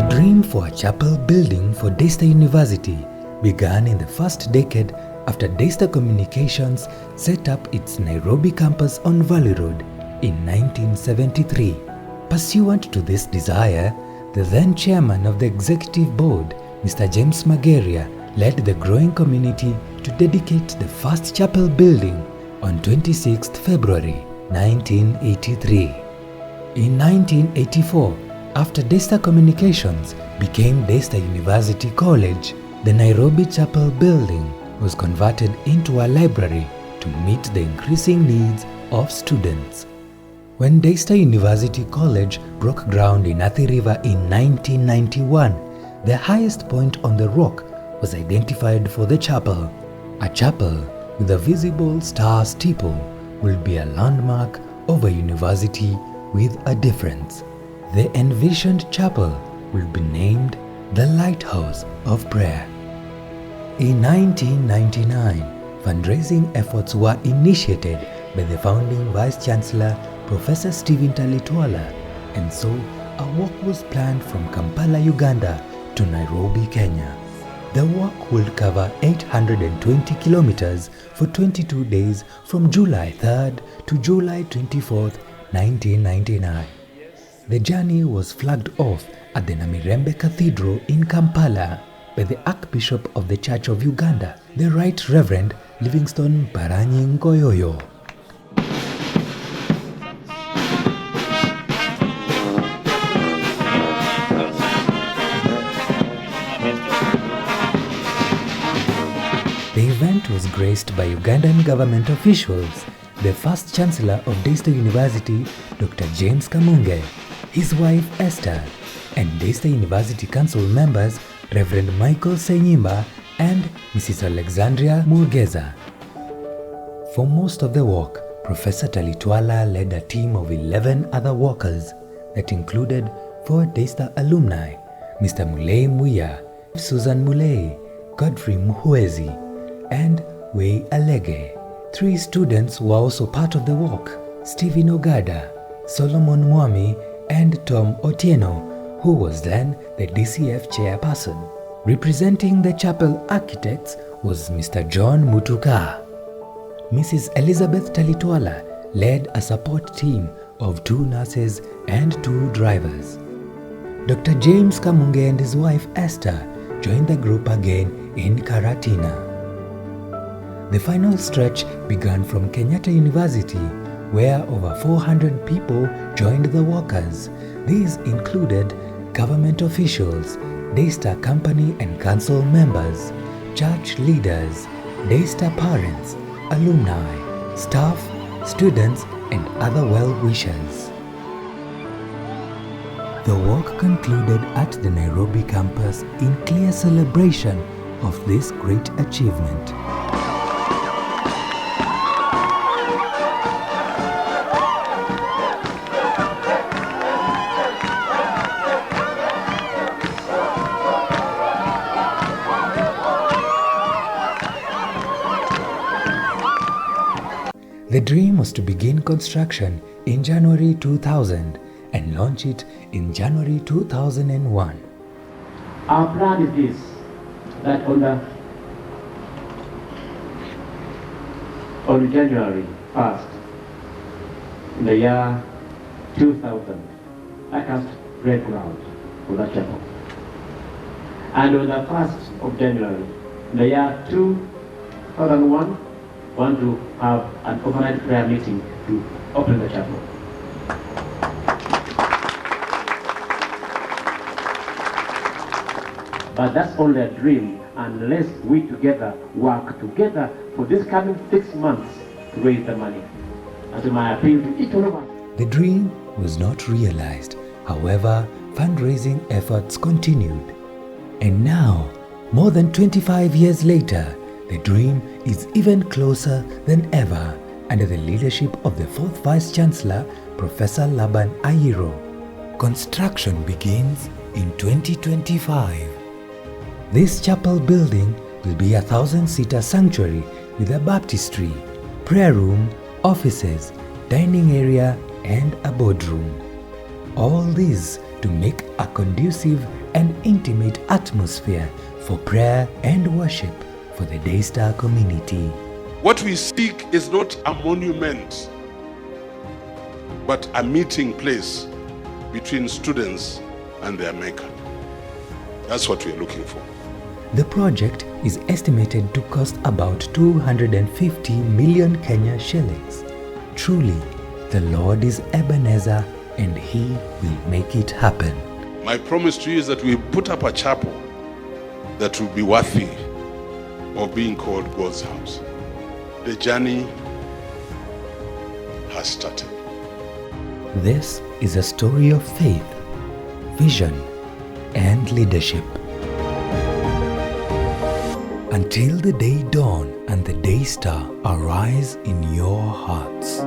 The dream for a chapel building for Daystar University began in the first decade after Daystar Communications set up its Nairobi campus on Valley Road in 1973. Pursuant to this desire, the then chairman of the executive board, Mr. James Mageria, led the growing community to dedicate the first chapel building on 26 February 1983. In 1984, after Daystar Communications became Daystar University College, the Nairobi Chapel building was converted into a library to meet the increasing needs of students. When Daystar University College broke ground in Athi River in 1991, the highest point on the rock was identified for the chapel. A chapel with a visible star steeple will be a landmark of a university with a difference. The envisioned chapel will be named the Lighthouse of Prayer. In 1999, fundraising efforts were initiated by the founding Vice-Chancellor Professor Stephen Talitwala, and so a walk was planned from Kampala, Uganda to Nairobi, Kenya. The walk will cover 820 kilometers for 22 days from July 3rd to July 24th, 1999. The journey was flagged off at the Namirembe Cathedral in Kampala by the Archbishop of the Church of Uganda, the Right Reverend Livingstone Paranyi Ngoyoyo. The event was graced by Ugandan government officials, the first Chancellor of Daystar University, Dr. James Kamunge, his wife Esther, and Daystar University Council members Reverend Michael Senyimba and Mrs. Alexandria Murgeza. For most of the walk, Professor Talitwala led a team of 11 other walkers that included 4 Daystar alumni, Mr. Mulei Muya, Susan Mulei, Godfrey Muhwezi, and Wei Alege. 3 students were also part of the walk, Stephen Ogada, Solomon Mwami, and Tom Otieno, who was then the DCF chairperson. Representing the chapel architects was Mr. John Mutuka. Mrs. Elizabeth Talitwala led a support team of 2 nurses and 2 drivers. Dr. James Kamunge and his wife Esther joined the group again in Karatina. The final stretch began from Kenyatta University, where over 400 people joined the walkers. These included government officials, Daystar company and council members, church leaders, Daystar parents, alumni, staff, students, and other well-wishers. The walk concluded at the Nairobi campus in clear celebration of this great achievement. The dream was to begin construction in January 2000 and launch it in January 2001. Our plan is this, that on January 1st, in the year 2000, I cast red ground for that chapel. And on the 1st of January, in the year 2001, want to have an overnight prayer meeting to open the chapel. But that's only a dream unless we together work together for this coming 6 months to raise the money. That's my appeal to each one of us. The dream was not realized. However, fundraising efforts continued. And now, more than 25 years later, the dream is even closer than ever under the leadership of the 4th Vice-Chancellor, Professor Laban Ayiro. Construction begins in 2025. This chapel building will be a 1,000-seater sanctuary with a baptistry, prayer room, offices, dining area, and a boardroom. All these to make a conducive and intimate atmosphere for prayer and worship for the Daystar community. What we seek is not a monument, but a meeting place between students and their maker. That's what we're looking for. The project is estimated to cost about 250 million Kenya shillings. Truly, the Lord is Ebenezer and He will make it happen. My promise to you is that we put up a chapel that will be worthy of being called God's house. The journey has started. This is a story of faith, vision, and leadership. Until the day dawn and the Daystar arise in your hearts.